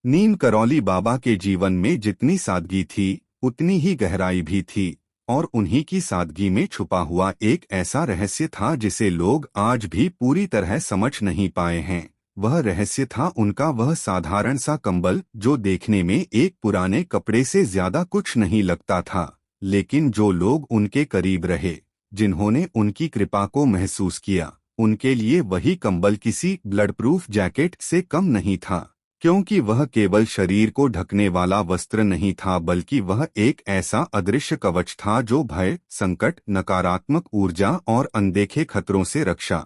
नीम करौली बाबा के जीवन में जितनी सादगी थी उतनी ही गहराई भी थी, और उन्हीं की सादगी में छुपा हुआ एक ऐसा रहस्य था जिसे लोग आज भी पूरी तरह समझ नहीं पाए हैं। वह रहस्य था उनका वह साधारण सा कंबल जो देखने में एक पुराने कपड़े से ज्यादा कुछ नहीं लगता था, लेकिन जो लोग उनके करीब रहे, जिन्होंने उनकी कृपा को महसूस किया, उनके लिए वही कंबल किसी ब्लड प्रूफ जैकेट से कम नहीं था। क्योंकि वह केवल शरीर को ढकने वाला वस्त्र नहीं था, बल्कि वह एक ऐसा अदृश्य कवच था जो भय, संकट, नकारात्मक ऊर्जा और अनदेखे खतरों से रक्षा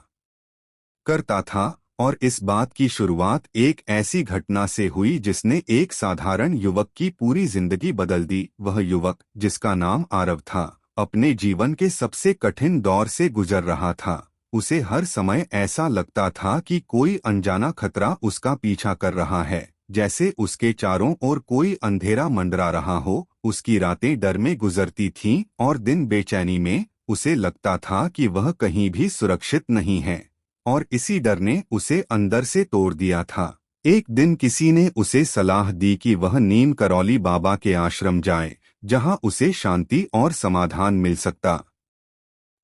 करता था। और इस बात की शुरुआत एक ऐसी घटना से हुई जिसने एक साधारण युवक की पूरी जिंदगी बदल दी। वह युवक, जिसका नाम आरव था, अपने जीवन के सबसे कठिन दौर से गुजर रहा था। उसे हर समय ऐसा लगता था कि कोई अनजाना खतरा उसका पीछा कर रहा है, जैसे उसके चारों ओर कोई अंधेरा मंडरा रहा हो। उसकी रातें डर में गुजरती थीं और दिन बेचैनी में। उसे लगता था कि वह कहीं भी सुरक्षित नहीं है, और इसी डर ने उसे अंदर से तोड़ दिया था। एक दिन किसी ने उसे सलाह दी कि वह नीम करौली बाबा के आश्रम जाए, जहां उसे शांति और समाधान मिल सकता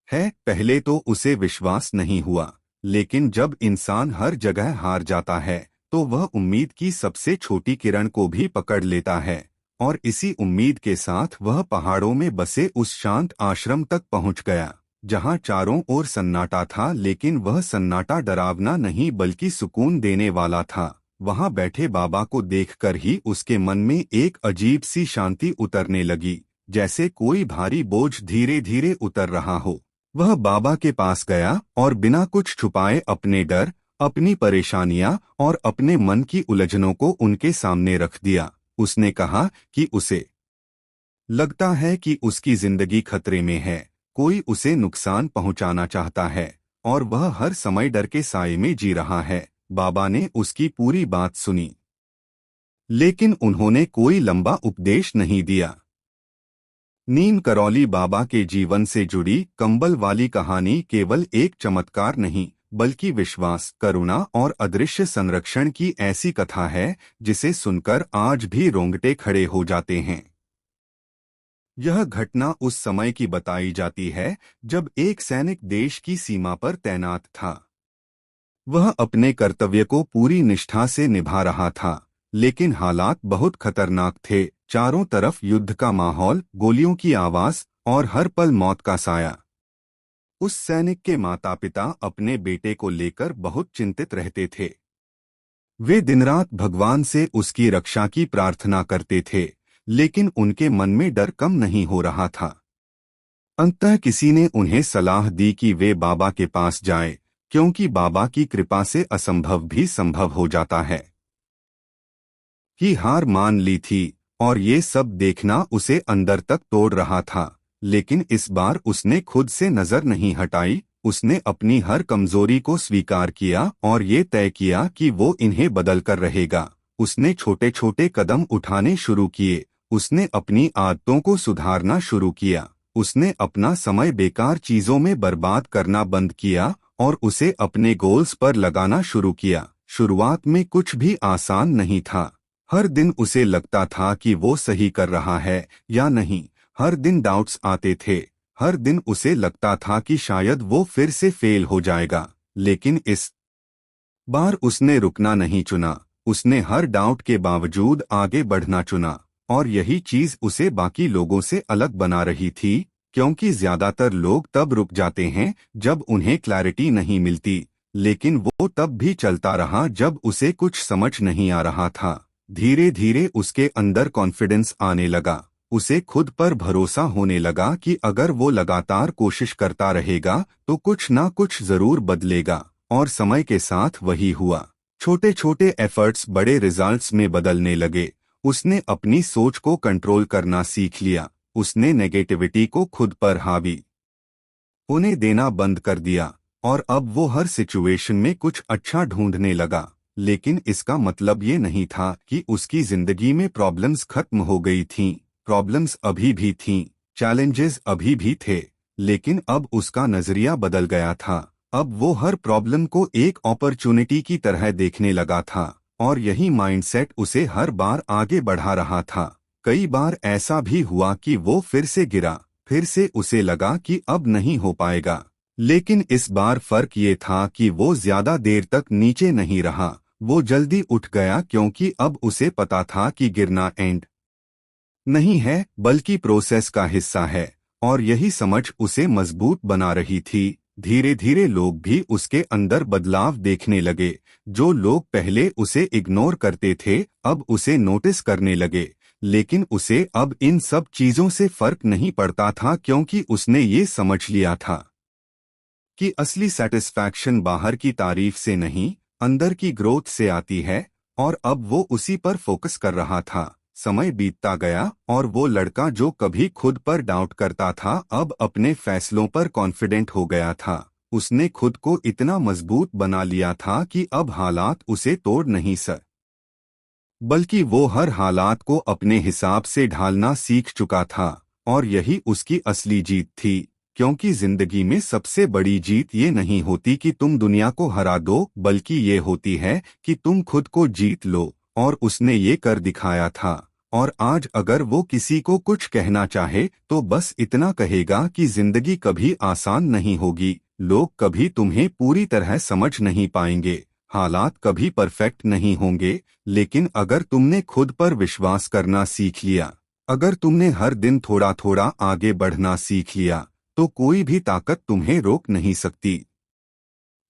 है। पहले तो उसे विश्वास नहीं हुआ, लेकिन जब इंसान हर जगह हार जाता है तो वह उम्मीद की सबसे छोटी किरण को भी पकड़ लेता है। और इसी उम्मीद के साथ वह पहाड़ों में बसे उस शांत आश्रम तक पहुंच गया, जहां चारों ओर सन्नाटा था, लेकिन वह सन्नाटा डरावना नहीं बल्कि सुकून देने वाला था। वहां बैठे बाबा को देखकर ही उसके मन में एक अजीब सी शांति उतरने लगी, जैसे कोई भारी बोझ धीरे धीरे उतर रहा हो। वह बाबा के पास गया और बिना कुछ छुपाए अपने डर, अपनी परेशानियां और अपने मन की उलझनों को उनके सामने रख दिया। उसने कहा कि उसे लगता है कि उसकी जिंदगी खतरे में है, कोई उसे नुकसान पहुंचाना चाहता है, और वह हर समय डर के साए में जी रहा है। बाबा ने उसकी पूरी बात सुनी, लेकिन उन्होंने कोई लंबा उपदेश नहीं दिया। नीम करौली बाबा के जीवन से जुड़ी कंबल वाली कहानी केवल एक चमत्कार नहीं, बल्कि विश्वास, करुणा और अदृश्य संरक्षण की ऐसी कथा है जिसे सुनकर आज भी रोंगटे खड़े हो जाते हैं। यह घटना उस समय की बताई जाती है जब एक सैनिक देश की सीमा पर तैनात था। वह अपने कर्तव्य को पूरी निष्ठा से निभा रहा था, लेकिन हालात बहुत खतरनाक थे। चारों तरफ युद्ध का माहौल, गोलियों की आवाज और हर पल मौत का साया। उस सैनिक के माता पिता अपने बेटे को लेकर बहुत चिंतित रहते थे। वे दिन रात भगवान से उसकी रक्षा की प्रार्थना करते थे, लेकिन उनके मन में डर कम नहीं हो रहा था। अंततः किसी ने उन्हें सलाह दी कि वे बाबा के पास जाएं, क्योंकि बाबा की कृपा से असंभव भी संभव हो जाता है। कि हार मान ली थी, और ये सब देखना उसे अंदर तक तोड़ रहा था। लेकिन इस बार उसने खुद से नजर नहीं हटाई। उसने अपनी हर कमजोरी को स्वीकार किया और ये तय किया कि वो इन्हें बदल कर रहेगा। उसने छोटे छोटे कदम उठाने शुरू किए। उसने अपनी आदतों को सुधारना शुरू किया। उसने अपना समय बेकार चीजों में बर्बाद करना बंद किया और उसे अपने गोल्स पर लगाना शुरू किया। शुरुआत में कुछ भी आसान नहीं था। हर दिन उसे लगता था कि वो सही कर रहा है या नहीं। हर दिन डाउट्स आते थे। हर दिन उसे लगता था कि शायद वो फिर से फेल हो जाएगा। लेकिन इस बार उसने रुकना नहीं चुना। उसने हर डाउट के बावजूद आगे बढ़ना चुना। और यही चीज उसे बाकी लोगों से अलग बना रही थी, क्योंकि ज्यादातर लोग तब रुक जाते हैं जब उन्हें क्लैरिटी नहीं मिलती। लेकिन वो तब भी चलता रहा जब उसे कुछ समझ नहीं आ रहा था। धीरे धीरे उसके अंदर कॉन्फिडेंस आने लगा। उसे खुद पर भरोसा होने लगा कि अगर वो लगातार कोशिश करता रहेगा तो कुछ ना कुछ जरूर बदलेगा। और समय के साथ वही हुआ। छोटे छोटे एफर्ट्स बड़े रिजल्ट्स में बदलने लगे। उसने अपनी सोच को कंट्रोल करना सीख लिया। उसने नेगेटिविटी को खुद पर हावी होने देना बंद कर दिया, और अब वो हर सिचुएशन में कुछ अच्छा ढूंढने लगा। लेकिन इसका मतलब ये नहीं था कि उसकी जिंदगी में प्रॉब्लम्स खत्म हो गई थीं। प्रॉब्लम्स अभी भी थीं, चैलेंजेस अभी भी थे, लेकिन अब उसका नजरिया बदल गया था। अब वो हर प्रॉब्लम को एक अपॉर्चुनिटी की तरह देखने लगा था। और यही माइंडसेट उसे हर बार आगे बढ़ा रहा था। कई बार ऐसा भी हुआ कि वो फिर से गिरा, फिर से उसे लगा कि अब नहीं हो पाएगा। लेकिन इस बार फर्क ये था कि वो ज्यादा देर तक नीचे नहीं रहा, वो जल्दी उठ गया, क्योंकि अब उसे पता था कि गिरना एंड नहीं है बल्कि प्रोसेस का हिस्सा है। और यही समझ उसे मजबूत बना रही थी। धीरे धीरे लोग भी उसके अंदर बदलाव देखने लगे। जो लोग पहले उसे इग्नोर करते थे अब उसे नोटिस करने लगे। लेकिन उसे अब इन सब चीजों से फर्क नहीं पड़ता था, क्योंकि उसने ये समझ लिया था कि असली सेटिस्फैक्शन बाहर की तारीफ से नहीं, अंदर की ग्रोथ से आती है। और अब वो उसी पर फोकस कर रहा था। समय बीतता गया और वो लड़का जो कभी खुद पर डाउट करता था अब अपने फैसलों पर कॉन्फिडेंट हो गया था। उसने खुद को इतना मजबूत बना लिया था कि अब हालात उसे तोड़ नहीं सक, बल्कि वो हर हालात को अपने हिसाब से ढालना सीख चुका था। और यही उसकी असली जीत थी। क्योंकि जिंदगी में सबसे बड़ी जीत ये नहीं होती कि तुम दुनिया को हरा दो, बल्कि ये होती है कि तुम खुद को जीत लो। और उसने ये कर दिखाया था। और आज अगर वो किसी को कुछ कहना चाहे तो बस इतना कहेगा कि जिंदगी कभी आसान नहीं होगी, लोग कभी तुम्हें पूरी तरह समझ नहीं पाएंगे, हालात कभी परफेक्ट नहीं होंगे। लेकिन अगर तुमने खुद पर विश्वास करना सीख लिया, अगर तुमने हर दिन थोड़ा थोड़ा आगे बढ़ना सीख लिया, तो कोई भी ताकत तुम्हें रोक नहीं सकती।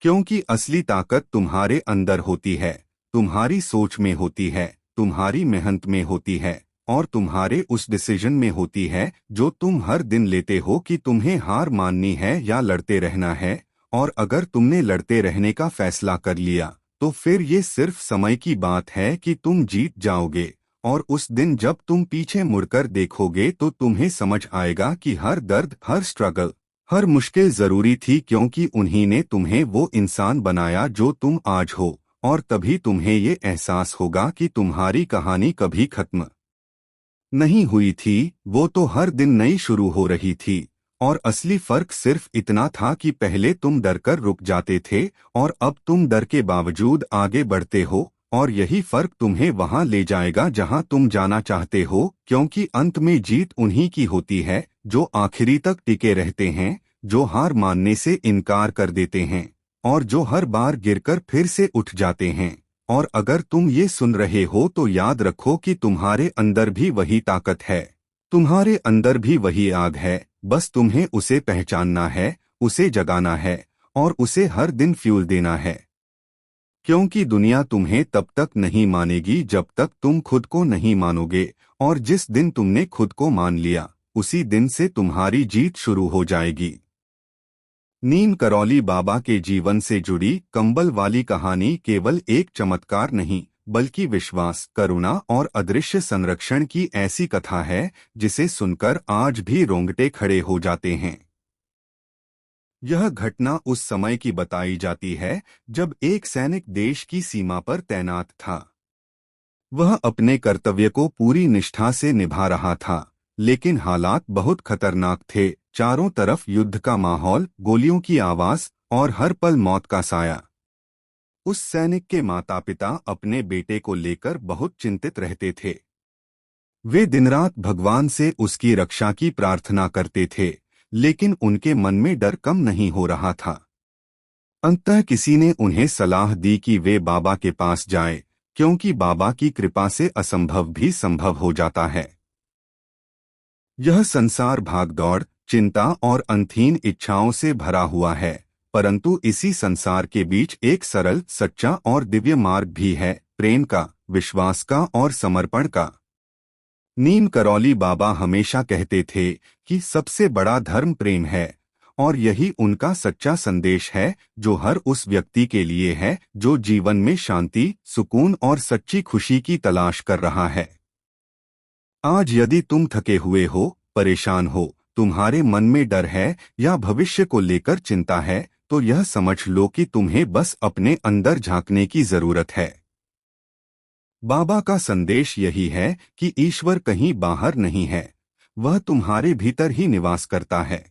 क्योंकि असली ताकत तुम्हारे अंदर होती है, तुम्हारी सोच में होती है, तुम्हारी मेहनत में होती है, और तुम्हारे उस डिसीजन में होती है जो तुम हर दिन लेते हो कि तुम्हें हार माननी है या लड़ते रहना है। और अगर तुमने लड़ते रहने का फैसला कर लिया तो फिर ये सिर्फ समय की बात है कि तुम जीत जाओगे। और उस दिन जब तुम पीछे मुड़कर देखोगे तो तुम्हें समझ आएगा कि हर दर्द, हर स्ट्रगल, हर मुश्किल जरूरी थी, क्योंकि उन्हीं ने तुम्हें वो इंसान बनाया जो तुम आज हो। और तभी तुम्हें ये एहसास होगा कि तुम्हारी कहानी कभी खत्म नहीं हुई थी, वो तो हर दिन नई शुरू हो रही थी। और असली फर्क सिर्फ इतना था कि पहले तुम डरकर रुक जाते थे और अब तुम डर के बावजूद आगे बढ़ते हो। और यही फर्क तुम्हें वहां ले जाएगा जहां तुम जाना चाहते हो, क्योंकि अंत में जीत उन्हीं की होती है जो आखिरी तक टिके रहते हैं, जो हार मानने से इनकार कर देते हैं, और जो हर बार गिरकर फिर से उठ जाते हैं। और अगर तुम ये सुन रहे हो तो याद रखो कि तुम्हारे अंदर भी वही ताकत है, तुम्हारे अंदर भी वही आग है, बस तुम्हें उसे पहचानना है, उसे जगाना है, और उसे हर दिन फ्यूल देना है। क्योंकि दुनिया तुम्हें तब तक नहीं मानेगी जब तक तुम खुद को नहीं मानोगे। और जिस दिन तुमने खुद को मान लिया उसी दिन से तुम्हारी जीत शुरू हो जाएगी। नीम करौली बाबा के जीवन से जुड़ी कंबल वाली कहानी केवल एक चमत्कार नहीं, बल्कि विश्वास, करुणा और अदृश्य संरक्षण की ऐसी कथा है जिसे सुनकर आज भी रोंगटे खड़े हो जाते हैं। यह घटना उस समय की बताई जाती है जब एक सैनिक देश की सीमा पर तैनात था। वह अपने कर्तव्य को पूरी निष्ठा से निभा रहा था, लेकिन हालात बहुत खतरनाक थे। चारों तरफ युद्ध का माहौल, गोलियों की आवाज और हर पल मौत का साया। उस सैनिक के माता पिता अपने बेटे को लेकर बहुत चिंतित रहते थे। वे दिन रात भगवान से उसकी रक्षा की प्रार्थना करते थे, लेकिन उनके मन में डर कम नहीं हो रहा था। अंततः किसी ने उन्हें सलाह दी कि वे बाबा के पास जाएं, क्योंकि बाबा की कृपा से असंभव भी संभव हो जाता है। यह संसार भागदौड़, चिंता और अनथीन इच्छाओं से भरा हुआ है, परंतु इसी संसार के बीच एक सरल, सच्चा और दिव्य मार्ग भी है, प्रेम का, विश्वास का और समर्पण का। नीम करौली बाबा हमेशा कहते थे कि सबसे बड़ा धर्म प्रेम है, और यही उनका सच्चा संदेश है जो हर उस व्यक्ति के लिए है जो जीवन में शांति, सुकून और सच्ची खुशी की तलाश कर रहा है। आज यदि तुम थके हुए हो, परेशान हो, तुम्हारे मन में डर है या भविष्य को लेकर चिंता है, तो यह समझ लो कि तुम्हें बस अपने अंदर झांकने की जरूरत है। बाबा का संदेश यही है कि ईश्वर कहीं बाहर नहीं है, वह तुम्हारे भीतर ही निवास करता है।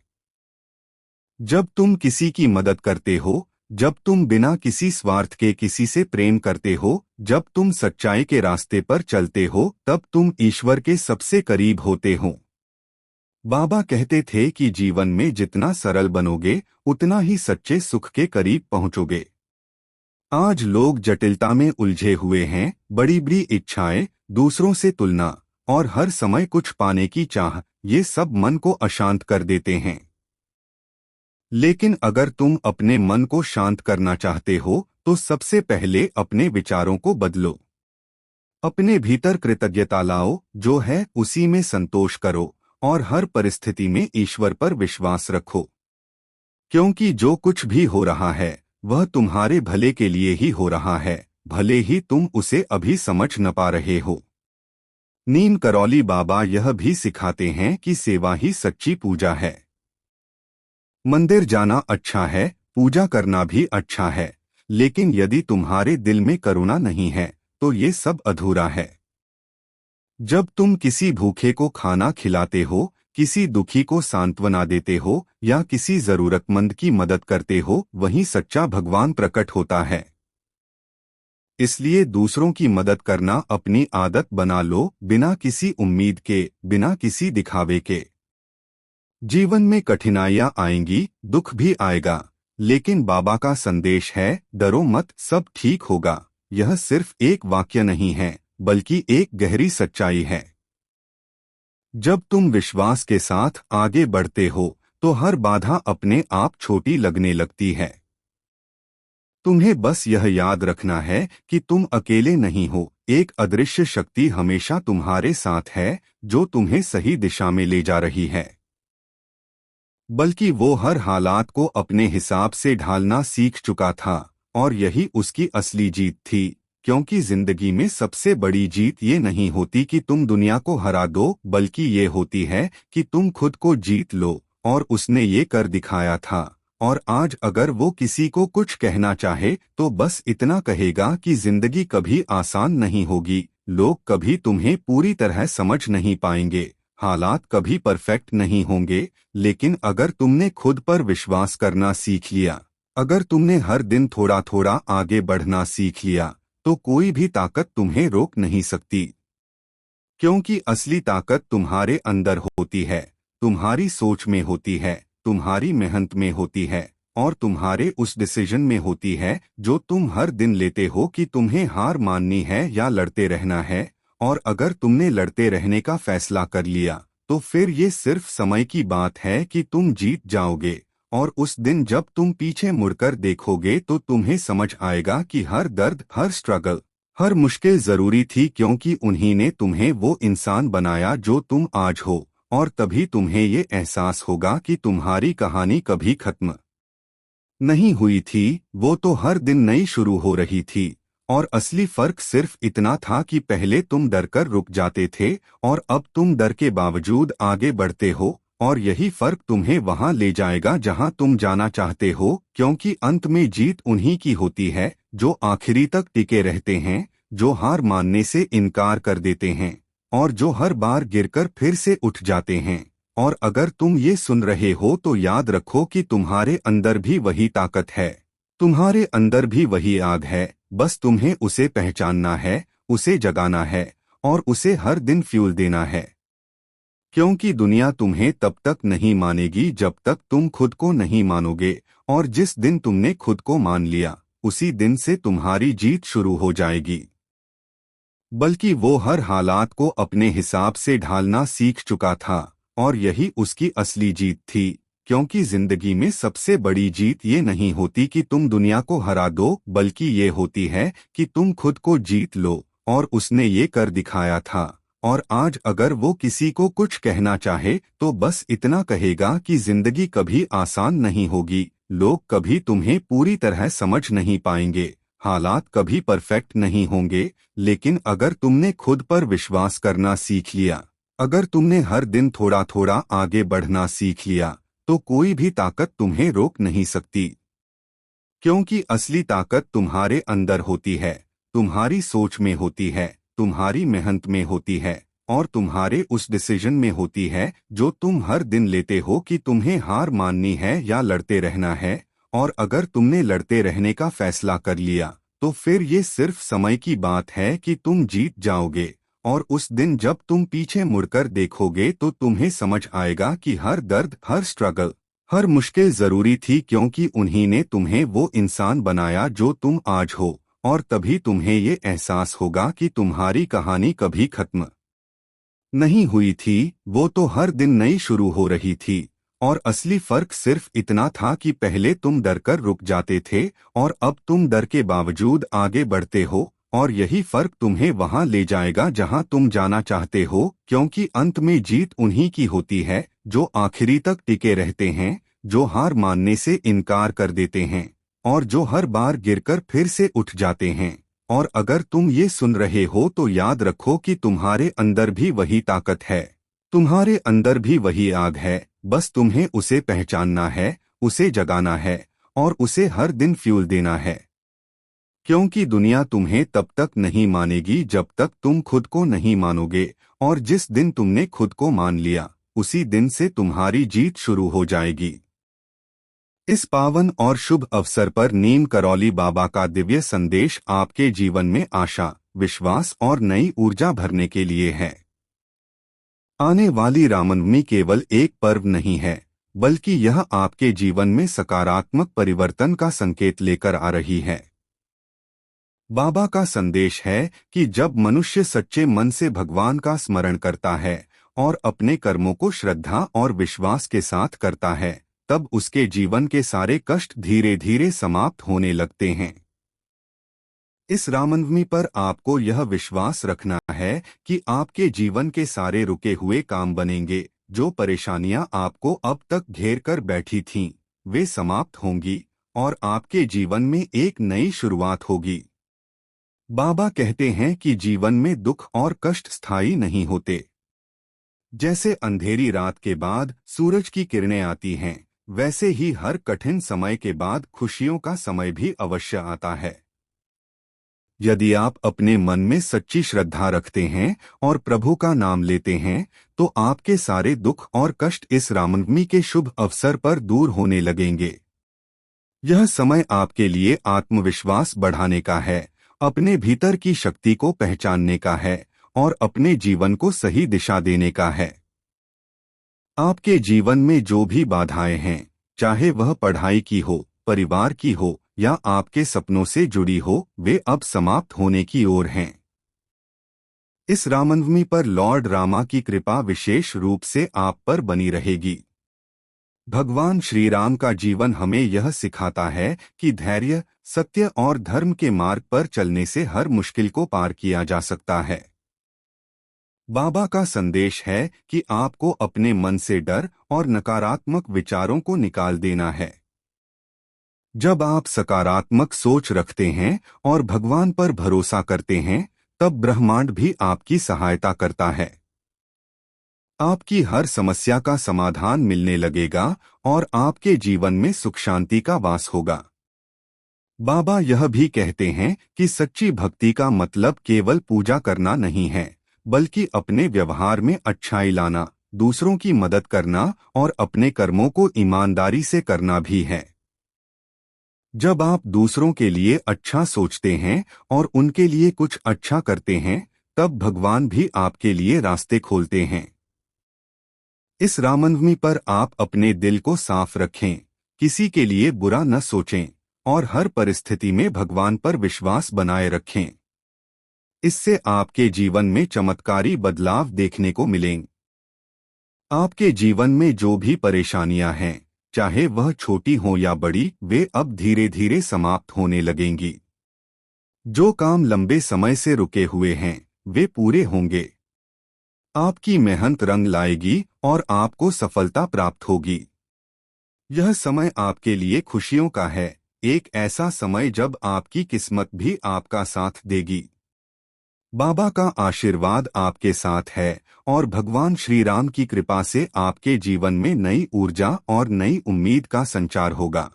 जब तुम किसी की मदद करते हो, जब तुम बिना किसी स्वार्थ के किसी से प्रेम करते हो, जब तुम सच्चाई के रास्ते पर चलते हो तब तुम ईश्वर के सबसे करीब होते हो। बाबा कहते थे कि जीवन में जितना सरल बनोगे उतना ही सच्चे सुख के करीब पहुंचोगे। आज लोग जटिलता में उलझे हुए हैं, बड़ी बड़ी इच्छाएं, दूसरों से तुलना और हर समय कुछ पाने की चाह, ये सब मन को अशांत कर देते हैं। लेकिन अगर तुम अपने मन को शांत करना चाहते हो तो सबसे पहले अपने विचारों को बदलो। अपने भीतर कृतज्ञता लाओ, जो है उसी में संतोष करो और हर परिस्थिति में ईश्वर पर विश्वास रखो। क्योंकि जो कुछ भी हो रहा है वह तुम्हारे भले के लिए ही हो रहा है, भले ही तुम उसे अभी समझ न पा रहे हो। नीम करौली बाबा यह भी सिखाते हैं कि सेवा ही सच्ची पूजा है। मंदिर जाना अच्छा है, पूजा करना भी अच्छा है, लेकिन यदि तुम्हारे दिल में करुणा नहीं है तो ये सब अधूरा है। जब तुम किसी भूखे को खाना खिलाते हो, किसी दुखी को सांत्वना देते हो या किसी जरूरतमंद की मदद करते हो, वहीं सच्चा भगवान प्रकट होता है। इसलिए दूसरों की मदद करना अपनी आदत बना लो, बिना किसी उम्मीद के, बिना किसी दिखावे के। जीवन में कठिनाइयां आएंगी, दुख भी आएगा, लेकिन बाबा का संदेश है, डरो मत, सब ठीक होगा। यह सिर्फ एक वाक्य नहीं है, बल्कि एक गहरी सच्चाई है। जब तुम विश्वास के साथ आगे बढ़ते हो तो हर बाधा अपने आप छोटी लगने लगती है। तुम्हें बस यह याद रखना है कि तुम अकेले नहीं हो, एक अदृश्य शक्ति हमेशा तुम्हारे साथ है, जो तुम्हें सही दिशा में ले जा रही है। बल्कि वो हर हालात को अपने हिसाब से ढालना सीख चुका था, और यही उसकी असली जीत थी। क्योंकि जिंदगी में सबसे बड़ी जीत ये नहीं होती कि तुम दुनिया को हरा दो, बल्कि ये होती है कि तुम खुद को जीत लो, और उसने ये कर दिखाया था। और आज अगर वो किसी को कुछ कहना चाहे तो बस इतना कहेगा कि जिंदगी कभी आसान नहीं होगी, लोग कभी तुम्हें पूरी तरह समझ नहीं पाएंगे, हालात कभी परफेक्ट नहीं होंगे, लेकिन अगर तुमने खुद पर विश्वास करना सीख लिया, अगर तुमने हर दिन थोड़ा थोड़ा आगे बढ़ना सीख लिया, तो कोई भी ताकत तुम्हें रोक नहीं सकती। क्योंकि असली ताकत तुम्हारे अंदर होती है, तुम्हारी सोच में होती है, तुम्हारी मेहनत में होती है, और तुम्हारे उस डिसीजन में होती है जो तुम हर दिन लेते हो कि तुम्हें हार माननी है या लड़ते रहना है। और अगर तुमने लड़ते रहने का फैसला कर लिया तो फिर ये सिर्फ समय की बात है कि तुम जीत जाओगे। और उस दिन जब तुम पीछे मुड़कर देखोगे तो तुम्हें समझ आएगा कि हर दर्द, हर स्ट्रगल, हर मुश्किल जरूरी थी, क्योंकि उन्हीं ने तुम्हें वो इंसान बनाया जो तुम आज हो। और तभी तुम्हें ये एहसास होगा कि तुम्हारी कहानी कभी खत्म नहीं हुई थी, वो तो हर दिन नई शुरू हो रही थी। और असली फर्क सिर्फ इतना था कि पहले तुम डरकर रुक जाते थे और अब तुम डर के बावजूद आगे बढ़ते हो। और यही फर्क तुम्हें वहां ले जाएगा जहां तुम जाना चाहते हो, क्योंकि अंत में जीत उन्हीं की होती है जो आखिरी तक टिके रहते हैं, जो हार मानने से इनकार कर देते हैं, और जो हर बार गिरकर फिर से उठ जाते हैं। और अगर तुम ये सुन रहे हो तो याद रखो कि तुम्हारे अंदर भी वही ताकत है, तुम्हारे अंदर भी वही आग है, बस तुम्हें उसे पहचानना है, उसे जगाना है और उसे हर दिन फ्यूल देना है। क्योंकि दुनिया तुम्हें तब तक नहीं मानेगी जब तक तुम खुद को नहीं मानोगे, और जिस दिन तुमने खुद को मान लिया उसी दिन से तुम्हारी जीत शुरू हो जाएगी। बल्कि वो हर हालात को अपने हिसाब से ढालना सीख चुका था, और यही उसकी असली जीत थी। क्योंकि जिंदगी में सबसे बड़ी जीत ये नहीं होती कि तुम दुनिया को हरा दो, बल्कि ये होती है कि तुम खुद को जीत लो, और उसने ये कर दिखाया था। और आज अगर वो किसी को कुछ कहना चाहे तो बस इतना कहेगा कि जिंदगी कभी आसान नहीं होगी, लोग कभी तुम्हें पूरी तरह समझ नहीं पाएंगे, हालात कभी परफेक्ट नहीं होंगे, लेकिन अगर तुमने खुद पर विश्वास करना सीख लिया, अगर तुमने हर दिन थोड़ा थोड़ा आगे बढ़ना सीख लिया, तो कोई भी ताकत तुम्हें रोक नहीं सकती। क्योंकि असली ताकत तुम्हारे अंदर होती है, तुम्हारी सोच में होती है, तुम्हारी मेहनत में होती है, और तुम्हारे उस डिसीजन में होती है जो तुम हर दिन लेते हो कि तुम्हें हार माननी है या लड़ते रहना है। और अगर तुमने लड़ते रहने का फैसला कर लिया तो फिर ये सिर्फ समय की बात है कि तुम जीत जाओगे। और उस दिन जब तुम पीछे मुड़कर देखोगे तो तुम्हें समझ आएगा कि हर दर्द, हर स्ट्रगल, हर मुश्किल जरूरी थी, क्योंकि उन्हीं ने तुम्हें वो इंसान बनाया जो तुम आज हो। और तभी तुम्हें ये एहसास होगा कि तुम्हारी कहानी कभी खत्म नहीं हुई थी, वो तो हर दिन नई शुरू हो रही थी। और असली फर्क सिर्फ इतना था कि पहले तुम डरकर रुक जाते थे और अब तुम डर के बावजूद आगे बढ़ते हो। और यही फर्क तुम्हें वहां ले जाएगा जहां तुम जाना चाहते हो, क्योंकि अंत में जीत उन्हीं की होती है जो आखिरी तक टिके रहते हैं, जो हार मानने से इनकार कर देते हैं और जो हर बार गिरकर फिर से उठ जाते हैं। और अगर तुम ये सुन रहे हो तो याद रखो कि तुम्हारे अंदर भी वही ताकत है, तुम्हारे अंदर भी वही आग है, बस तुम्हें उसे पहचानना है, उसे जगाना है और उसे हर दिन फ्यूल देना है। क्योंकि दुनिया तुम्हें तब तक नहीं मानेगी जब तक तुम खुद को नहीं मानोगे, और जिस दिन तुमने खुद को मान लिया उसी दिन से तुम्हारी जीत शुरू हो जाएगी। इस पावन और शुभ अवसर पर नीम करौली बाबा का दिव्य संदेश आपके जीवन में आशा, विश्वास और नई ऊर्जा भरने के लिए है। आने वाली रामनवमी केवल एक पर्व नहीं है, बल्कि यह आपके जीवन में सकारात्मक परिवर्तन का संकेत लेकर आ रही है। बाबा का संदेश है कि जब मनुष्य सच्चे मन से भगवान का स्मरण करता है और अपने कर्मों को श्रद्धा और विश्वास के साथ करता है, तब उसके जीवन के सारे कष्ट धीरे धीरे समाप्त होने लगते हैं। इस रामनवमी पर आपको यह विश्वास रखना है कि आपके जीवन के सारे रुके हुए काम बनेंगे। जो परेशानियां आपको अब तक घेर कर बैठी थीं, वे समाप्त होंगी और आपके जीवन में एक नई शुरुआत होगी। बाबा कहते हैं कि जीवन में दुख और कष्ट स्थायी नहीं होते। जैसे अंधेरी रात के बाद सूरज की किरणें आती हैं, वैसे ही हर कठिन समय के बाद खुशियों का समय भी अवश्य आता है। यदि आप अपने मन में सच्ची श्रद्धा रखते हैं और प्रभु का नाम लेते हैं, तो आपके सारे दुख और कष्ट इस रामनवमी के शुभ अवसर पर दूर होने लगेंगे। यह समय आपके लिए आत्मविश्वास बढ़ाने का है, अपने भीतर की शक्ति को पहचानने का है और अपने जीवन को सही दिशा देने का है। आपके जीवन में जो भी बाधाएं हैं, चाहे वह पढ़ाई की हो, परिवार की हो या आपके सपनों से जुड़ी हो, वे अब समाप्त होने की ओर हैं। इस रामनवमी पर लॉर्ड रामा की कृपा विशेष रूप से आप पर बनी रहेगी। भगवान श्री राम का जीवन हमें यह सिखाता है कि धैर्य, सत्य और धर्म के मार्ग पर चलने से हर मुश्किल को पार किया जा सकता है। बाबा का संदेश है कि आपको अपने मन से डर और नकारात्मक विचारों को निकाल देना है। जब आप सकारात्मक सोच रखते हैं और भगवान पर भरोसा करते हैं, तब ब्रह्मांड भी आपकी सहायता करता है। आपकी हर समस्या का समाधान मिलने लगेगा और आपके जीवन में सुख शांति का वास होगा। बाबा यह भी कहते हैं कि सच्ची भक्ति का मतलब केवल पूजा करना नहीं है, बल्कि अपने व्यवहार में अच्छाई लाना, दूसरों की मदद करना और अपने कर्मों को ईमानदारी से करना भी है। जब आप दूसरों के लिए अच्छा सोचते हैं और उनके लिए कुछ अच्छा करते हैं, तब भगवान भी आपके लिए रास्ते खोलते हैं। इस रामनवमी पर आप अपने दिल को साफ रखें, किसी के लिए बुरा न सोचें और हर परिस्थिति में भगवान पर विश्वास बनाए रखें। इससे आपके जीवन में चमत्कारी बदलाव देखने को मिलेंगे। आपके जीवन में जो भी परेशानियां हैं, चाहे वह छोटी हो या बड़ी, वे अब धीरे धीरे समाप्त होने लगेंगी। जो काम लंबे समय से रुके हुए हैं, वे पूरे होंगे। आपकी मेहनत रंग लाएगी और आपको सफलता प्राप्त होगी। यह समय आपके लिए खुशियों का है, एक ऐसा समय जब आपकी किस्मत भी आपका साथ देगी। बाबा का आशीर्वाद आपके साथ है और भगवान श्री राम की कृपा से आपके जीवन में नई ऊर्जा और नई उम्मीद का संचार होगा।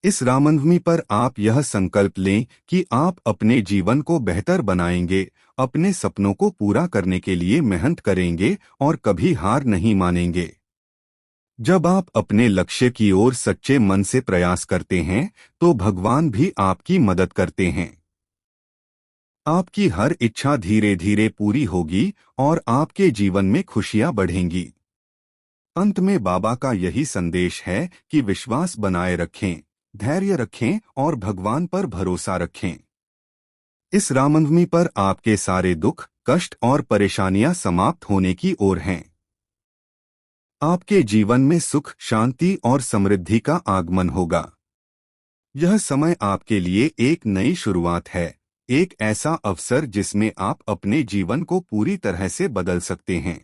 इस रामनवमी पर आप यह संकल्प लें कि आप अपने जीवन को बेहतर बनाएंगे, अपने सपनों को पूरा करने के लिए मेहनत करेंगे और कभी हार नहीं मानेंगे। जब आप अपने लक्ष्य की ओर सच्चे मन से प्रयास करते हैं तो भगवान भी आपकी मदद करते हैं। आपकी हर इच्छा धीरे धीरे पूरी होगी और आपके जीवन में खुशियां बढ़ेंगी। अंत में बाबा का यही संदेश है कि विश्वास बनाए रखें, धैर्य रखें और भगवान पर भरोसा रखें। इस रामनवमी पर आपके सारे दुख, कष्ट और परेशानियां समाप्त होने की ओर हैं। आपके जीवन में सुख, शांति और समृद्धि का आगमन होगा। यह समय आपके लिए एक नई शुरुआत है, एक ऐसा अवसर जिसमें आप अपने जीवन को पूरी तरह से बदल सकते हैं।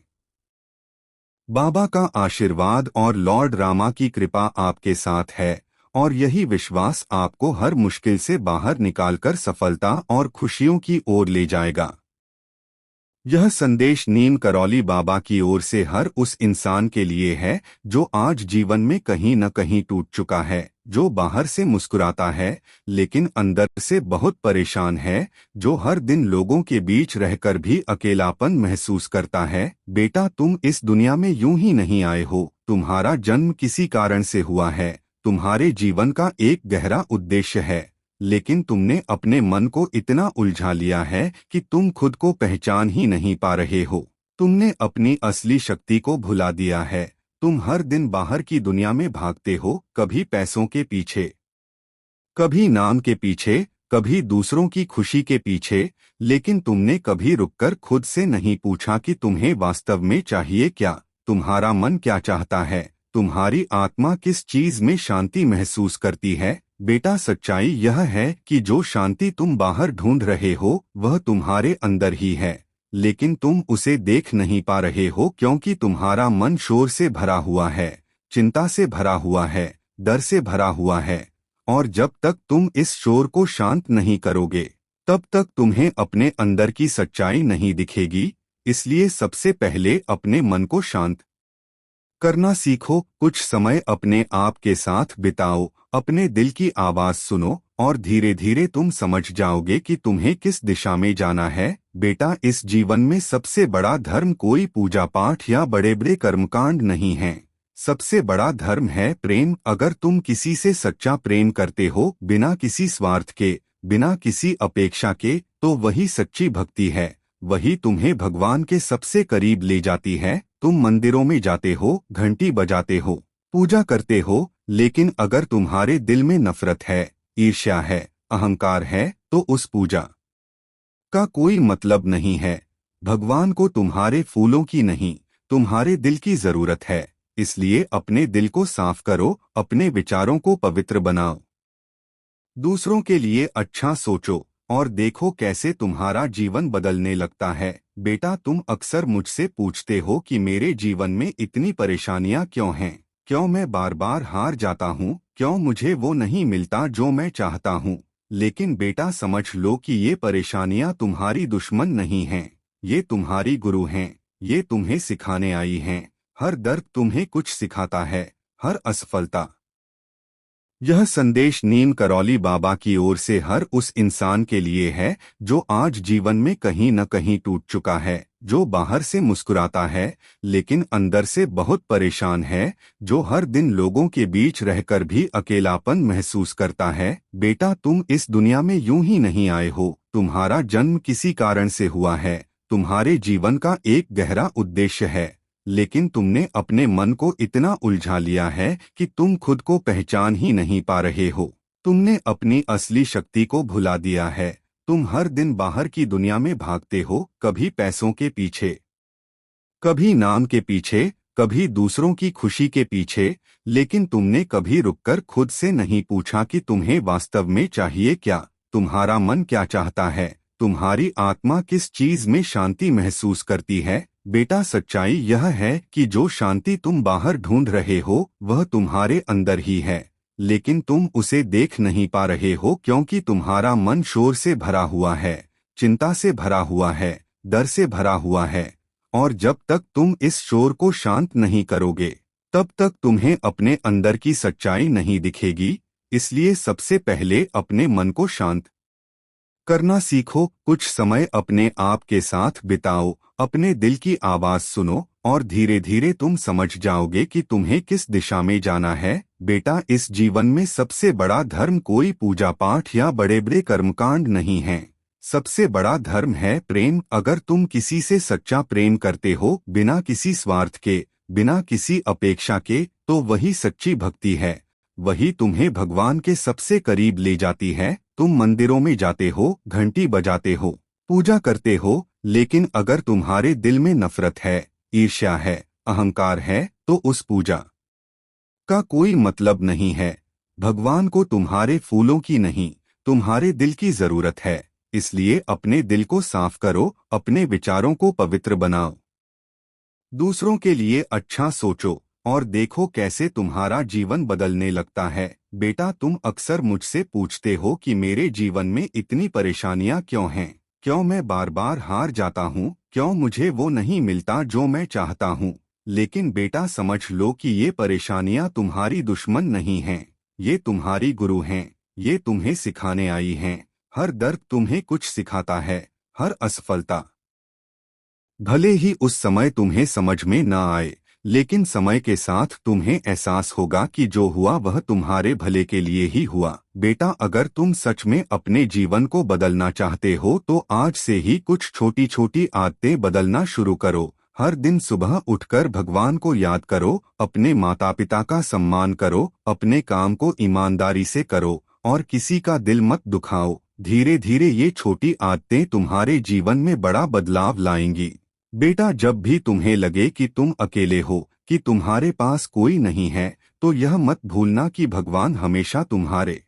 बाबा का आशीर्वाद और लॉर्ड रामा की कृपा आपके साथ है और यही विश्वास आपको हर मुश्किल से बाहर निकालकर सफलता और खुशियों की ओर ले जाएगा। यह संदेश नीम करौली बाबा की ओर से हर उस इंसान के लिए है जो आज जीवन में कहीं न कहीं टूट चुका है, जो बाहर से मुस्कुराता है लेकिन अंदर से बहुत परेशान है, जो हर दिन लोगों के बीच रहकर भी अकेलापन महसूस करता है। बेटा, तुम इस दुनिया में यूं ही नहीं आए हो, तुम्हारा जन्म किसी कारण से हुआ है। तुम्हारे जीवन का एक गहरा उद्देश्य है, लेकिन तुमने अपने मन को इतना उलझा लिया है कि तुम खुद को पहचान ही नहीं पा रहे हो। तुमने अपनी असली शक्ति को भुला दिया है। तुम हर दिन बाहर की दुनिया में भागते हो, कभी पैसों के पीछे, कभी नाम के पीछे, कभी दूसरों की खुशी के पीछे, लेकिन तुमने कभी रुककर खुद से नहीं पूछा कि तुम्हें वास्तव में चाहिए क्या। तुम्हारा मन क्या चाहता है, तुम्हारी आत्मा किस चीज में शांति महसूस करती है। बेटा, सच्चाई यह है कि जो शांति तुम बाहर ढूंढ रहे हो वह तुम्हारे अंदर ही है, लेकिन तुम उसे देख नहीं पा रहे हो क्योंकि तुम्हारा मन शोर से भरा हुआ है, चिंता से भरा हुआ है, डर से भरा हुआ है। और जब तक तुम इस शोर को शांत नहीं करोगे तब तक तुम्हें अपने अंदर की सच्चाई नहीं दिखेगी। इसलिए सबसे पहले अपने मन को शांत करना सीखो। कुछ समय अपने आप के साथ बिताओ, अपने दिल की आवाज सुनो और धीरे धीरे तुम समझ जाओगे कि तुम्हें किस दिशा में जाना है। बेटा, इस जीवन में सबसे बड़ा धर्म कोई पूजा पाठ या बड़े बड़े कर्मकांड नहीं है। सबसे बड़ा धर्म है प्रेम। अगर तुम किसी से सच्चा प्रेम करते हो, बिना किसी स्वार्थ के, बिना किसी अपेक्षा के, तो वही सच्ची भक्ति है। वही तुम्हें भगवान के सबसे करीब ले जाती है। तुम मंदिरों में जाते हो, घंटी बजाते हो, पूजा करते हो, लेकिन अगर तुम्हारे दिल में नफरत है, ईर्ष्या है, अहंकार है, तो उस पूजा का कोई मतलब नहीं है। भगवान को तुम्हारे फूलों की नहीं, तुम्हारे दिल की जरूरत है। इसलिए अपने दिल को साफ करो, अपने विचारों को पवित्र बनाओ, दूसरों के लिए अच्छा सोचो और देखो कैसे तुम्हारा जीवन बदलने लगता है। बेटा, तुम अक्सर मुझसे पूछते हो कि मेरे जीवन में इतनी परेशानियां क्यों हैं, क्यों मैं बार बार हार जाता हूँ, क्यों मुझे वो नहीं मिलता जो मैं चाहता हूँ। लेकिन बेटा, समझ लो कि ये परेशानियां तुम्हारी दुश्मन नहीं हैं, ये तुम्हारी गुरु हैं। ये तुम्हें सिखाने आई हैं। हर दर्द तुम्हें कुछ सिखाता है, हर असफलता। यह संदेश नीम करौली बाबा की ओर से हर उस इंसान के लिए है जो आज जीवन में कहीं न कहीं टूट चुका है, जो बाहर से मुस्कुराता है लेकिन अंदर से बहुत परेशान है, जो हर दिन लोगों के बीच रहकर भी अकेलापन महसूस करता है। बेटा, तुम इस दुनिया में यूं ही नहीं आए हो, तुम्हारा जन्म किसी कारण से हुआ है। तुम्हारे जीवन का एक गहरा उद्देश्य है, लेकिन तुमने अपने मन को इतना उलझा लिया है कि तुम खुद को पहचान ही नहीं पा रहे हो। तुमने अपनी असली शक्ति को भुला दिया है। तुम हर दिन बाहर की दुनिया में भागते हो, कभी पैसों के पीछे, कभी नाम के पीछे, कभी दूसरों की खुशी के पीछे, लेकिन तुमने कभी रुककर खुद से नहीं पूछा कि तुम्हें वास्तव में चाहिए क्या। तुम्हारा मन क्या चाहता है, तुम्हारी आत्मा किस चीज में शांति महसूस करती है। बेटा, सच्चाई यह है कि जो शांति तुम बाहर ढूंढ रहे हो वह तुम्हारे अंदर ही है, लेकिन तुम उसे देख नहीं पा रहे हो क्योंकि तुम्हारा मन शोर से भरा हुआ है, चिंता से भरा हुआ है, डर से भरा हुआ है। और जब तक तुम इस शोर को शांत नहीं करोगे तब तक तुम्हें अपने अंदर की सच्चाई नहीं दिखेगी। इसलिए सबसे पहले अपने मन को शांत करना सीखो। कुछ समय अपने आप के साथ बिताओ, अपने दिल की आवाज सुनो और धीरे धीरे तुम समझ जाओगे कि तुम्हें किस दिशा में जाना है। बेटा, इस जीवन में सबसे बड़ा धर्म कोई पूजा पाठ या बड़े बड़े कर्मकांड नहीं है। सबसे बड़ा धर्म है प्रेम। अगर तुम किसी से सच्चा प्रेम करते हो, बिना किसी स्वार्थ के, बिना किसी अपेक्षा के, तो वही सच्ची भक्ति है। वही तुम्हें भगवान के सबसे करीब ले जाती है। तुम मंदिरों में जाते हो, घंटी बजाते हो, पूजा करते हो, लेकिन अगर तुम्हारे दिल में नफरत है, ईर्ष्या है, अहंकार है, तो उस पूजा का कोई मतलब नहीं है। भगवान को तुम्हारे फूलों की नहीं, तुम्हारे दिल की जरूरत है। इसलिए अपने दिल को साफ करो, अपने विचारों को पवित्र बनाओ, दूसरों के लिए अच्छा सोचो और देखो कैसे तुम्हारा जीवन बदलने लगता है। बेटा, तुम अक्सर मुझसे पूछते हो कि मेरे जीवन में इतनी परेशानियां क्यों हैं, क्यों मैं बार बार हार जाता हूँ, क्यों मुझे वो नहीं मिलता जो मैं चाहता हूँ। लेकिन बेटा, समझ लो कि ये परेशानियां तुम्हारी दुश्मन नहीं हैं, ये तुम्हारी गुरु हैं। ये तुम्हें सिखाने आई हैं। हर दर्द तुम्हें कुछ सिखाता है। हर असफलता, भले ही उस समय तुम्हें समझ में न आए, लेकिन समय के साथ तुम्हें एहसास होगा कि जो हुआ वह तुम्हारे भले के लिए ही हुआ। बेटा, अगर तुम सच में अपने जीवन को बदलना चाहते हो तो आज से ही कुछ छोटी छोटी आदतें बदलना शुरू करो। हर दिन सुबह उठकर भगवान को याद करो, अपने माता पिता का सम्मान करो, अपने काम को ईमानदारी से करो और किसी का दिल मत दुखाओ। धीरे धीरे ये छोटी आदतें तुम्हारे जीवन में बड़ा बदलाव लाएंगी। बेटा, जब भी तुम्हें लगे कि तुम अकेले हो, कि तुम्हारे पास कोई नहीं है, तो यह मत भूलना कि भगवान हमेशा तुम्हारे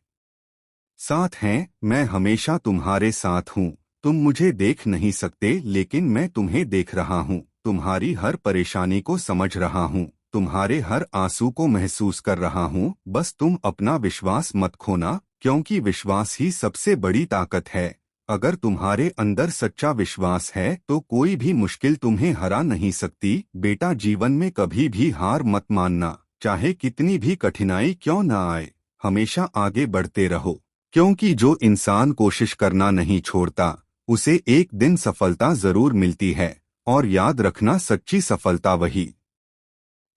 साथ हैं। मैं हमेशा तुम्हारे साथ हूँ। तुम मुझे देख नहीं सकते, लेकिन मैं तुम्हें देख रहा हूँ। तुम्हारी हर परेशानी को समझ रहा हूँ, तुम्हारे हर आंसू को महसूस कर रहा हूँ। बस तुम अपना विश्वास मत खोना, क्योंकि विश्वास ही सबसे बड़ी ताकत है। अगर तुम्हारे अंदर सच्चा विश्वास है तो कोई भी मुश्किल तुम्हें हरा नहीं सकती। बेटा, जीवन में कभी भी हार मत मानना, चाहे कितनी भी कठिनाई क्यों न आए। हमेशा आगे बढ़ते रहो, क्योंकि जो इंसान कोशिश करना नहीं छोड़ता, उसे एक दिन सफलता जरूर मिलती है। और याद रखना, सच्ची सफलता वही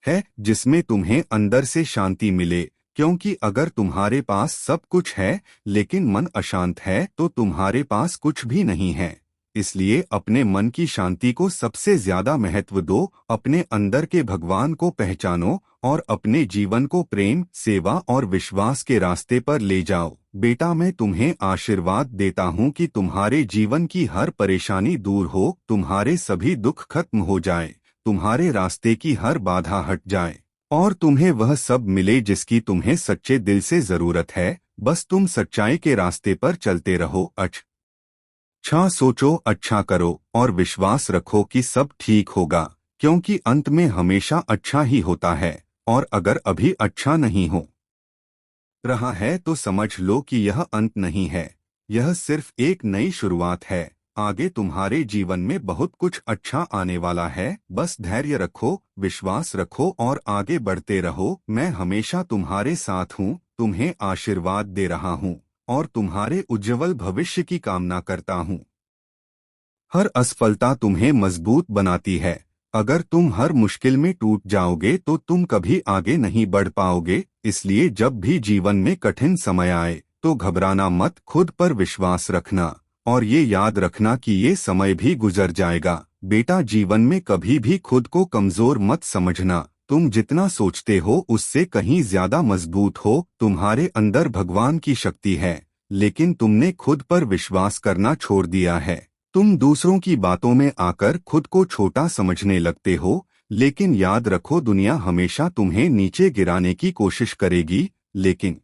है जिसमें तुम्हें अंदर से शांति मिले। क्योंकि अगर तुम्हारे पास सब कुछ है लेकिन मन अशांत है तो तुम्हारे पास कुछ भी नहीं है। इसलिए अपने मन की शांति को सबसे ज्यादा महत्व दो, अपने अंदर के भगवान को पहचानो और अपने जीवन को प्रेम, सेवा और विश्वास के रास्ते पर ले जाओ। बेटा, मैं तुम्हें आशीर्वाद देता हूँ कि तुम्हारे जीवन की हर परेशानी दूर हो, तुम्हारे सभी दुख खत्म हो जाए, तुम्हारे रास्ते की हर बाधा हट जाए और तुम्हें वह सब मिले जिसकी तुम्हें सच्चे दिल से जरूरत है। बस तुम सच्चाई के रास्ते पर चलते रहो, अच्छा सोचो, अच्छा करो और विश्वास रखो कि सब ठीक होगा, क्योंकि अंत में हमेशा अच्छा ही होता है। और अगर अभी अच्छा नहीं हो रहा है तो समझ लो कि यह अंत नहीं है, यह सिर्फ एक नई शुरुआत है। आगे तुम्हारे जीवन में बहुत कुछ अच्छा आने वाला है। बस धैर्य रखो, विश्वास रखो और आगे बढ़ते रहो। मैं हमेशा तुम्हारे साथ हूँ, तुम्हें आशीर्वाद दे रहा हूँ और तुम्हारे उज्जवल भविष्य की कामना करता हूँ। हर असफलता तुम्हें मजबूत बनाती है। अगर तुम हर मुश्किल में टूट जाओगे तो तुम कभी आगे नहीं बढ़ पाओगे। इसलिए जब भी जीवन में कठिन समय आए तो घबराना मत, खुद पर विश्वास रखना और ये याद रखना कि ये समय भी गुजर जाएगा। बेटा, जीवन में कभी भी खुद को कमजोर मत समझना। तुम जितना सोचते हो उससे कहीं ज्यादा मजबूत हो। तुम्हारे अंदर भगवान की शक्ति है, लेकिन तुमने खुद पर विश्वास करना छोड़ दिया है। तुम दूसरों की बातों में आकर खुद को छोटा समझने लगते हो, लेकिन याद रखो, दुनिया हमेशा तुम्हें नीचे गिराने की कोशिश करेगी, लेकिन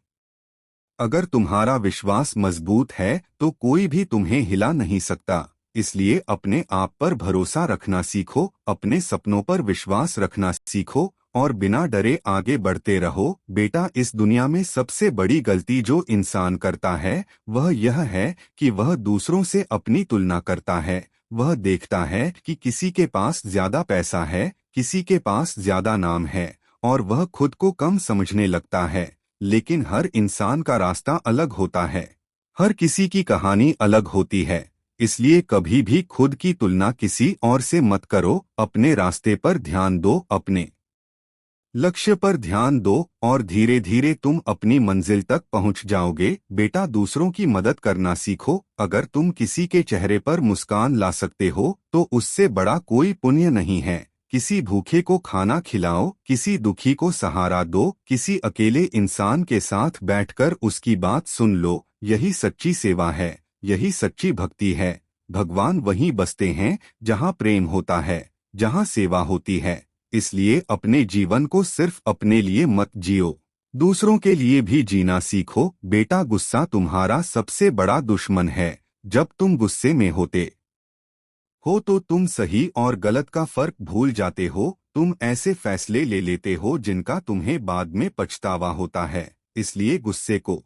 अगर तुम्हारा विश्वास मजबूत है तो कोई भी तुम्हें हिला नहीं सकता। इसलिए अपने आप पर भरोसा रखना सीखो, अपने सपनों पर विश्वास रखना सीखो और बिना डरे आगे बढ़ते रहो। बेटा, इस दुनिया में सबसे बड़ी गलती जो इंसान करता है वह यह है कि वह दूसरों से अपनी तुलना करता है। वह देखता है कि किसी के पास ज्यादा पैसा है, किसी के पास ज्यादा नाम है और वह खुद को कम समझने लगता है। लेकिन हर इंसान का रास्ता अलग होता है, हर किसी की कहानी अलग होती है। इसलिए कभी भी खुद की तुलना किसी और से मत करो, अपने रास्ते पर ध्यान दो, अपने लक्ष्य पर ध्यान दो और धीरे धीरे तुम अपनी मंजिल तक पहुंच जाओगे। बेटा, दूसरों की मदद करना सीखो। अगर तुम किसी के चेहरे पर मुस्कान ला सकते हो तो उससे बड़ा कोई पुण्य नहीं है। किसी भूखे को खाना खिलाओ, किसी दुखी को सहारा दो, किसी अकेले इंसान के साथ बैठकर उसकी बात सुन लो। यही सच्ची सेवा है, यही सच्ची भक्ति है। भगवान वहीं बसते हैं जहाँ प्रेम होता है, जहाँ सेवा होती है। इसलिए अपने जीवन को सिर्फ अपने लिए मत जियो, दूसरों के लिए भी जीना सीखो। बेटा, गुस्सा तुम्हारा सबसे बड़ा दुश्मन है। जब तुम गुस्से में होते हो तो तुम सही और गलत का फर्क भूल जाते हो। तुम ऐसे फैसले ले लेते हो जिनका तुम्हें बाद में पछतावा होता है। इसलिए गुस्से को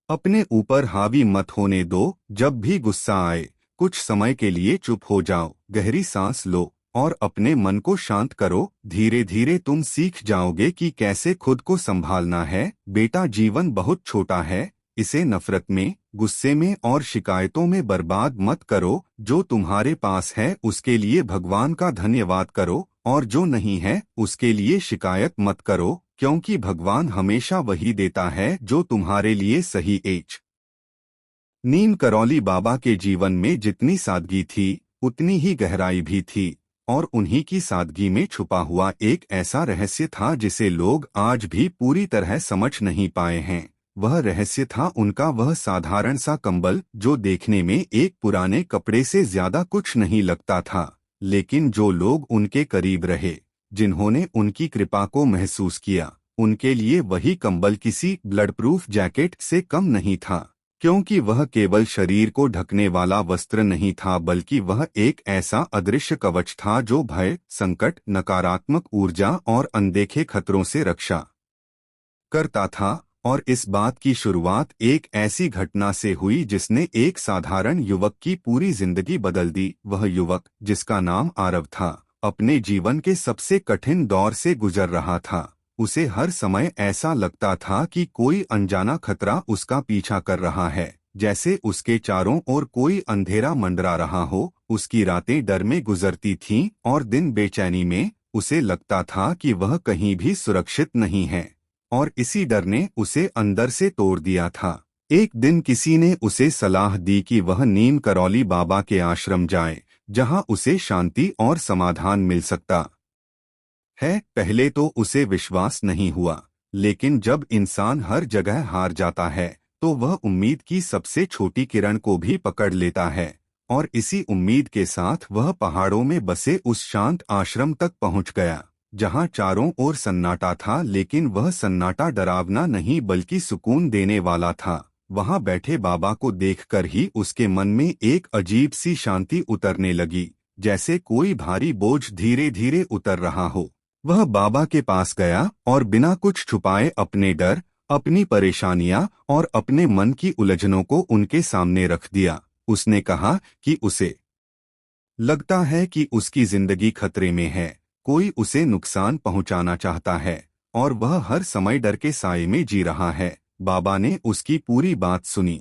अपने ऊपर हावी मत होने दो। जब भी गुस्सा आए, कुछ समय के लिए चुप हो जाओ, गहरी सांस लो और अपने मन को शांत करो। धीरे धीरे तुम सीख जाओगे कि कैसे खुद को संभालना है। बेटा, जीवन बहुत छोटा है, इसे नफरत में, गुस्से में और शिकायतों में बर्बाद मत करो। जो तुम्हारे पास है उसके लिए भगवान का धन्यवाद करो और जो नहीं है उसके लिए शिकायत मत करो, क्योंकि भगवान हमेशा वही देता है जो तुम्हारे लिए सही है। नीम करौली बाबा के जीवन में जितनी सादगी थी उतनी ही गहराई भी थी, और उन्हीं की सादगी में छुपा हुआ एक ऐसा रहस्य था जिसे लोग आज भी पूरी तरह समझ नहीं पाए हैं। वह रहस्य था उनका वह साधारण सा कंबल, जो देखने में एक पुराने कपड़े से ज्यादा कुछ नहीं लगता था, लेकिन जो लोग उनके करीब रहे, जिन्होंने उनकी कृपा को महसूस किया, उनके लिए वही कंबल किसी ब्लड प्रूफ जैकेट से कम नहीं था। क्योंकि वह केवल शरीर को ढकने वाला वस्त्र नहीं था, बल्कि वह एक ऐसा अदृश्य कवच था जो भय, संकट, नकारात्मक ऊर्जा और अनदेखे खतरों से रक्षा करता था। और इस बात की शुरुआत एक ऐसी घटना से हुई जिसने एक साधारण युवक की पूरी जिंदगी बदल दी। वह युवक, जिसका नाम आरव था, अपने जीवन के सबसे कठिन दौर से गुजर रहा था। उसे हर समय ऐसा लगता था कि कोई अनजाना खतरा उसका पीछा कर रहा है, जैसे उसके चारों ओर कोई अंधेरा मंडरा रहा हो। उसकी रातें डर में गुजरती थीं और दिन बेचैनी में। उसे लगता था कि वह कहीं भी सुरक्षित नहीं है, और इसी डर ने उसे अंदर से तोड़ दिया था। एक दिन किसी ने उसे सलाह दी कि वह नीम करौली बाबा के आश्रम जाए, जहां उसे शांति और समाधान मिल सकता है। पहले तो उसे विश्वास नहीं हुआ, लेकिन जब इंसान हर जगह हार जाता है तो वह उम्मीद की सबसे छोटी किरण को भी पकड़ लेता है। और इसी उम्मीद के साथ वह पहाड़ों में बसे उस शांत आश्रम तक पहुंच गया, जहां चारों ओर सन्नाटा था, लेकिन वह सन्नाटा डरावना नहीं बल्कि सुकून देने वाला था। वहां बैठे बाबा को देखकर ही उसके मन में एक अजीब सी शांति उतरने लगी, जैसे कोई भारी बोझ धीरे धीरे उतर रहा हो। वह बाबा के पास गया और बिना कुछ छुपाए अपने डर, अपनी परेशानियां और अपने मन की उलझनों को उनके सामने रख दिया। उसने कहा कि उसे लगता है कि उसकी जिंदगी खतरे में है, कोई उसे नुकसान पहुंचाना चाहता है और वह हर समय डर के साए में जी रहा है। बाबा ने उसकी पूरी बात सुनी,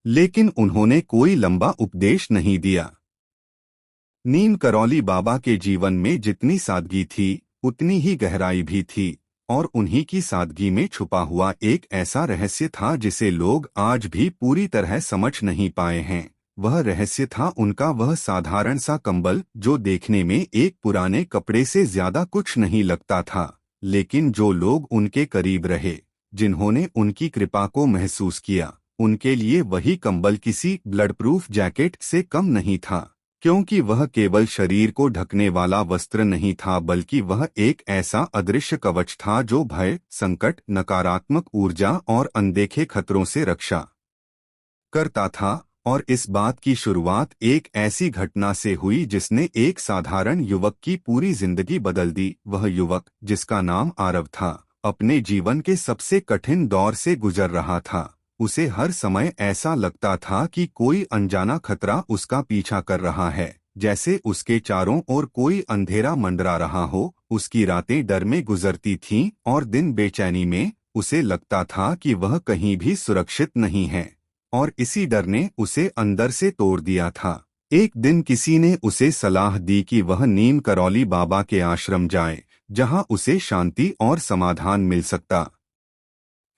लेकिन उन्होंने कोई लंबा उपदेश नहीं दिया। नीम करौली बाबा के जीवन में जितनी सादगी थी उतनी ही गहराई भी थी, और उन्हीं की सादगी में छुपा हुआ एक ऐसा रहस्य था जिसे लोग आज भी पूरी तरह समझ नहीं पाए हैं। वह रहस्य था उनका वह साधारण सा कंबल, जो देखने में एक पुराने कपड़े से ज्यादा कुछ नहीं लगता था, लेकिन जो लोग उनके करीब रहे, जिन्होंने उनकी कृपा को महसूस किया, उनके लिए वही कंबल किसी ब्लड प्रूफ जैकेट से कम नहीं था। क्योंकि वह केवल शरीर को ढकने वाला वस्त्र नहीं था, बल्कि वह एक ऐसा अदृश्य कवच था जो भय, संकट, नकारात्मक ऊर्जा और अनदेखे खतरों से रक्षा करता था। और इस बात की शुरुआत एक ऐसी घटना से हुई जिसने एक साधारण युवक की पूरी जिंदगी बदल दी। वह युवक, जिसका नाम आरव था, अपने जीवन के सबसे कठिन दौर से गुजर रहा था। उसे हर समय ऐसा लगता था कि कोई अनजाना खतरा उसका पीछा कर रहा है, जैसे उसके चारों ओर कोई अंधेरा मंडरा रहा हो। उसकी रातें डर में गुजरती थीं और दिन बेचैनी में। उसे लगता था कि वह कहीं भी सुरक्षित नहीं है, और इसी डर ने उसे अंदर से तोड़ दिया था। एक दिन किसी ने उसे सलाह दी कि वह नीम करौली बाबा के आश्रम जाए, जहां उसे शांति और समाधान मिल सकता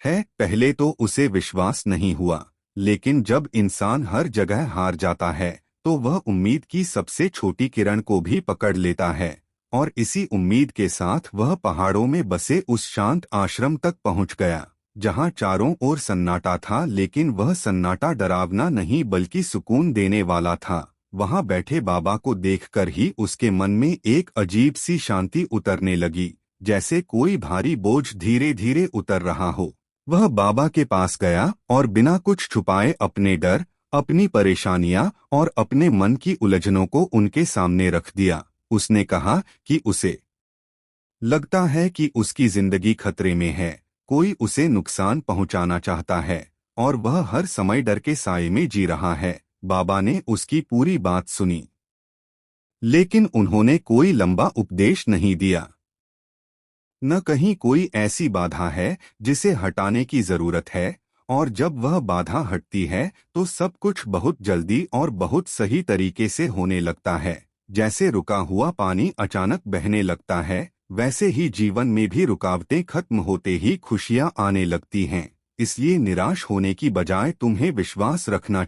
है। पहले तो उसे विश्वास नहीं हुआ, लेकिन जब इंसान हर जगह हार जाता है तो वह उम्मीद की सबसे छोटी किरण को भी पकड़ लेता है। और इसी उम्मीद के साथ वह पहाड़ों में बसे उस शांत आश्रम तक पहुंच गया, जहां चारों ओर सन्नाटा था, लेकिन वह सन्नाटा डरावना नहीं बल्कि सुकून देने वाला था। वहां बैठे बाबा को देखकर ही उसके मन में एक अजीब सी शांति उतरने लगी, जैसे कोई भारी बोझ धीरे धीरे उतर रहा हो। वह बाबा के पास गया और बिना कुछ छुपाए अपने डर, अपनी परेशानियां और अपने मन की उलझनों को उनके सामने रख दिया। उसने कहा कि उसे लगता है कि उसकी जिंदगी खतरे में है, कोई उसे नुकसान पहुंचाना चाहता है और वह हर समय डर के साए में जी रहा है। बाबा ने उसकी पूरी बात सुनी, लेकिन उन्होंने कोई लंबा उपदेश नहीं दिया। न कहीं कोई ऐसी बाधा है जिसे हटाने की जरूरत है, और जब वह बाधा हटती है तो सब कुछ बहुत जल्दी और बहुत सही तरीके से होने लगता है। जैसे रुका हुआ पानी अचानक बहने लगता है, वैसे ही जीवन में भी रुकावटें खत्म होते ही खुशियां आने लगती हैं। इसलिए निराश होने की बजाय तुम्हें विश्वास रखना